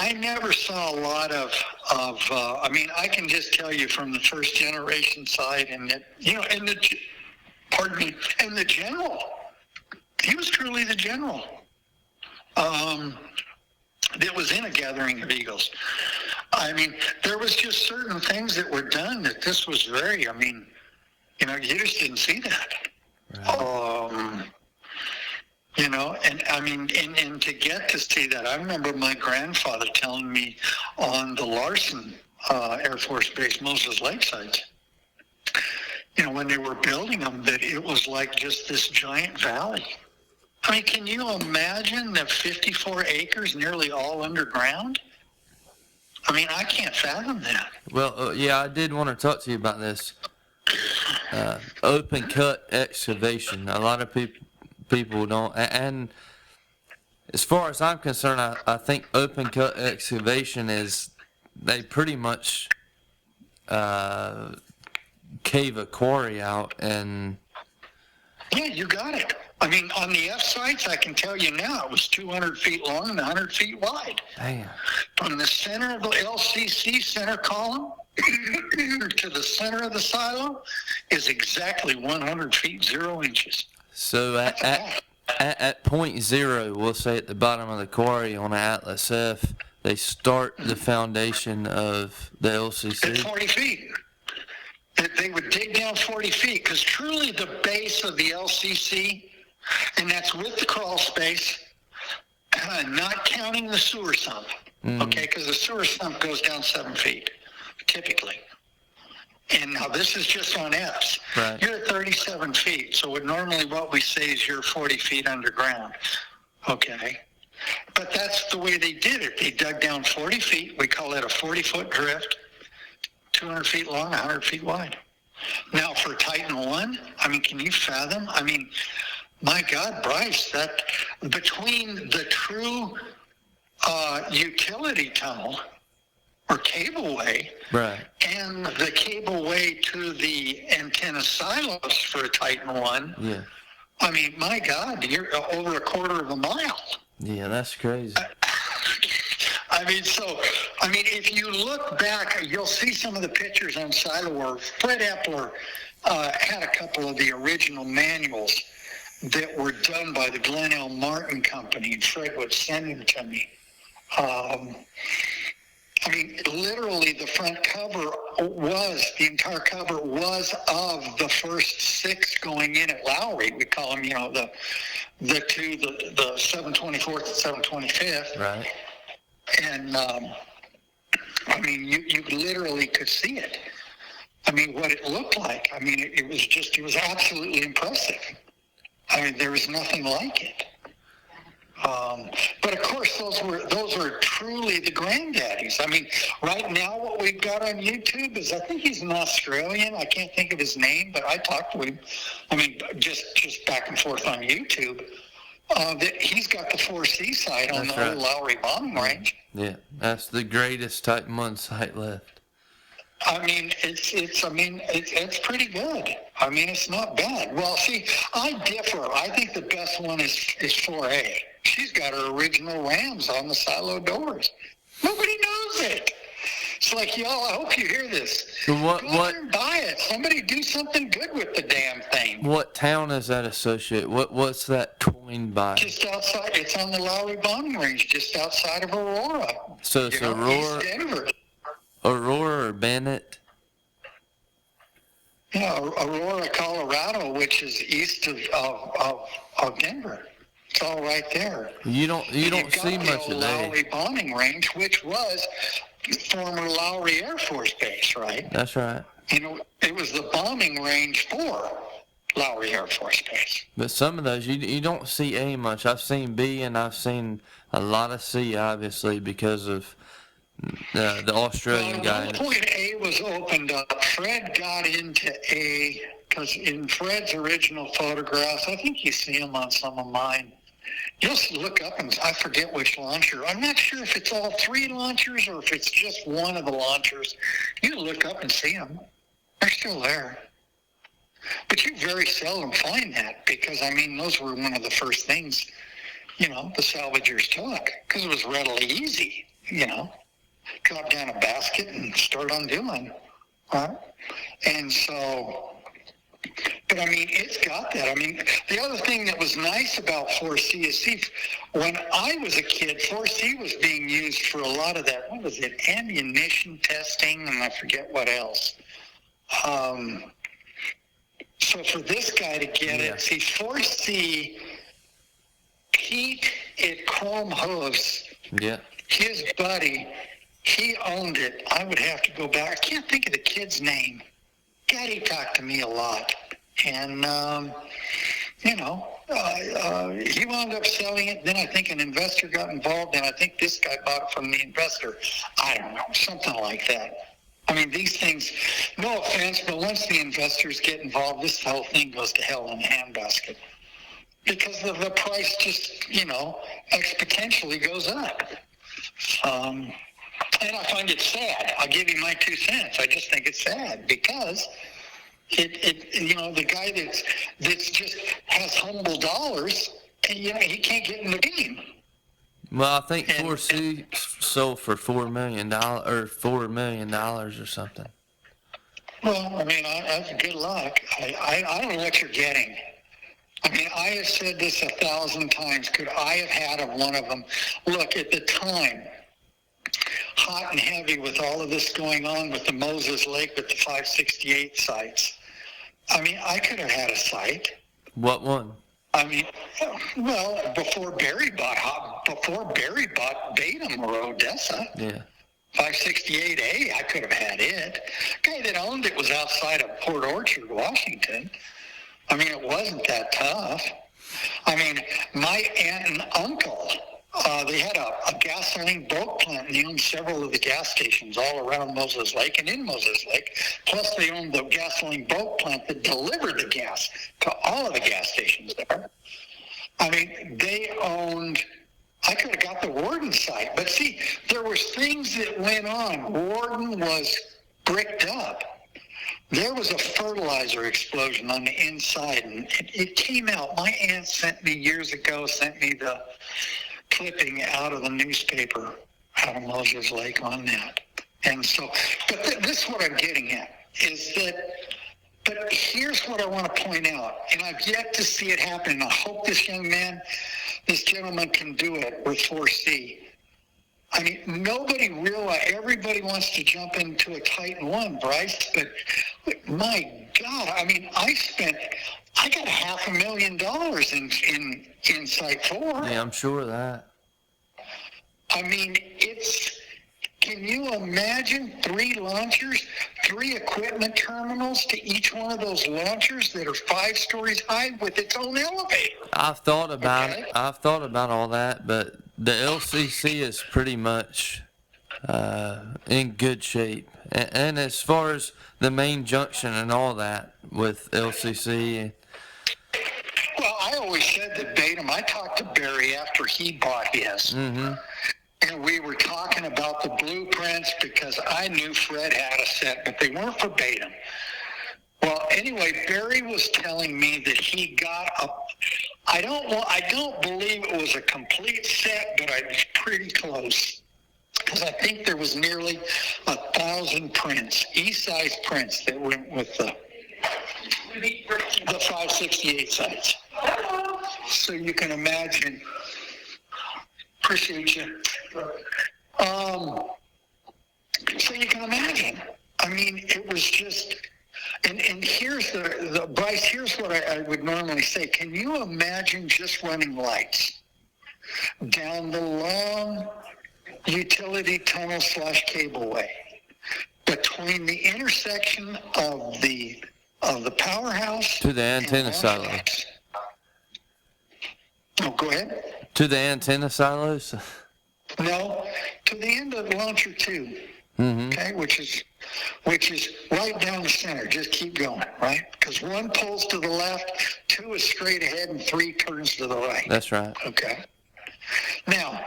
I never saw a lot of I mean, I can just tell you from the first generation side, and that, and and the general, he was truly the general. That was in a gathering of eagles. I mean, there was just certain things that were done that this was very, I mean, you just didn't see that. Right. And I mean, and to get to see that, I remember my grandfather telling me on the Larson Air Force Base, Moses Lake sites, when they were building them, that it was like just this giant valley. I mean, can you imagine the 54 acres nearly all underground? I mean, I can't fathom that. Well, yeah, I did want to talk to you about this open cut excavation. A lot of people don't, and as far as I'm concerned, I think open cut excavation is, they pretty much cave a quarry out and... Yeah, you got it. I mean, on the F sites, I can tell you now, it was 200 feet long and 100 feet wide. Damn. From the center of the LCC center column to the center of the silo is exactly 100 feet, 0 inches. So at point zero, we'll say at the bottom of the quarry on Atlas F, they start the foundation of the LCC? At 40 feet. They would dig down 40 feet, because truly the base of the LCC, and that's with the crawl space, not counting the sewer sump, okay, because the sewer sump goes down 7 feet, typically. And now this is just on F's. Right. You're at 37 feet, so normally what we say is you're 40 feet underground, okay? But that's the way they did it. They dug down 40 feet. We call it a 40-foot drift, 200 feet long, 100 feet wide. Now for Titan 1, I mean, can you fathom? I mean, my God, Bryce, that between the true utility tunnel or cableway, right, and the cableway to the antenna silos for a Titan 1, yeah, I mean, my God, you're over a quarter of a mile. Yeah, that's crazy. I mean, if you look back, you'll see some of the pictures on Siloworld. Fred Epler had a couple of the original manuals that were done by the Glenn L. Martin Company, and Fred would send them to me. I mean, literally the front cover the entire cover was of the first 6 going in at Lowry. We call them, the 724th and 725th. Right. And, I mean, you literally could see it. I mean, what it looked like. I mean, it was absolutely impressive. I mean, there was nothing like it. But of course, those were truly the granddaddies. I mean, right now what we've got on YouTube is, I think he's an Australian. I can't think of his name, but I talked to him. I mean, just back and forth on YouTube. That he's got the 4C site on the old Lowry bombing range. Yeah, that's the greatest Titan 1 site left. I mean, it's pretty good. I mean, it's not bad. Well, see, I differ. I think the best one is 4A. She's got her original rams on the silo doors. Nobody knows it. It's like, y'all, I hope you hear this. So Go out and buy it. Somebody do something good with the damn thing. What town is that associated? What's that coined by? Just outside. It's on the Lowry bombing range, just outside of Aurora. So it's Aurora. East Denver. Aurora or Bennett? Yeah, Aurora, Colorado, which is east of Denver. It's all right there. You don't see much of that. Lowry bombing range, which was former Lowry Air Force Base, right? That's right. It was the bombing range for Lowry Air Force Base. But some of those, you don't see A much. I've seen B and I've seen a lot of C, obviously, because of the Australian guy. At one point, A was opened up. Fred got into A, because in Fred's original photographs, I think you see them on some of mine. Just look up, and I forget which launcher. I'm not sure if it's all 3 launchers or if it's just one of the launchers. You look up and see them. They're still there. But you very seldom find that, because, I mean, those were one of the first things, the salvagers took, because it was readily easy. drop down a basket and start undoing. Right? And so, but I mean, it's got that. I mean, the other thing that was nice about 4C is, see, when I was a kid, 4C was being used for a lot of that, what was it, ammunition testing, and I forget what else. So for this guy to get it, see, 4C, Pete at Chrome Hooves, his buddy, he owned it. I would have to go back. I can't think of the kid's name. God, he talked to me a lot. And, he wound up selling it. Then I think an investor got involved, and I think this guy bought it from the investor. I don't know, something like that. I mean, these things, no offense, but once the investors get involved, this whole thing goes to hell in a handbasket. Because the price just, exponentially goes up. And I find it sad. I'll give you my 2 cents. I just think it's sad because the guy that's just has humble dollars, and, he can't get in the game. Well, I think 4C sold for $4 million or something. Well, I mean, that's good luck. I don't know what you're getting. I mean, I have said this 1,000 times. Could I have had one of them? Look, at the time, hot and heavy with all of this going on with the Moses Lake with the 568 sites. I mean, I could have had a site. What one? I mean, well, before Barry bought Batum or Odessa. Yeah. 568A, I could have had it. The guy that owned it was outside of Port Orchard, Washington. I mean, it wasn't that tough. I mean, my aunt and uncle, they had a gasoline boat plant, and they owned several of the gas stations all around Moses Lake and in Moses Lake. Plus, they owned the gasoline boat plant that delivered the gas to all of the gas stations there. I mean, they owned, I could have got the Warden site. But see, there was things that went on. Warden was bricked up. There was a fertilizer explosion on the inside, and it came out. My aunt sent me the clipping out of the newspaper out of Moses Lake on that. And so, but this is what I'm getting at, is that, but here's what I want to point out, and I've yet to see it happen, and I hope this gentleman can do it with 4C. I mean, everybody wants to jump into a Titan 1, Bryce, but my God, I mean, I got $500,000 in Site 4. Yeah, I'm sure of that. I mean, can you imagine 3 launchers, 3 equipment terminals to each one of those launchers that are 5 stories high with its own elevator? I've thought about it. I've thought about all that, but the LCC is pretty much in good shape. And as far as the main junction and all that with LCC. Well, I always said that Batum, I talked to Barry after he bought his. Mm-hmm. And we were talking about the blueprints because I knew Fred had a set, but they weren't for Batum. Well, anyway, Barry was telling me that he got I don't believe it was a complete set, but I was pretty close. Because I think there was nearly 1,000 prints, E-size prints that went with the 568 sites. So you can imagine. Appreciate you. So you can imagine. I mean, it was just, and here's the Bryce, here's what I would normally say. Can you imagine just running lights down the long utility tunnel / cableway between the intersection of the powerhouse to the antenna silos? Oh, go ahead. To the antenna silos? No, to the end of launcher 2. Mm-hmm. Okay, which is right down the center. Just keep going, right? Because 1 pulls to the left, 2 is straight ahead, and 3 turns to the right. That's right. Okay. Now,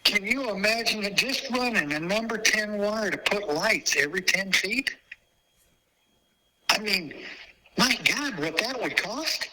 can you imagine it just running a number 10 wire to put lights every 10 feet? I mean, my God, what that would cost?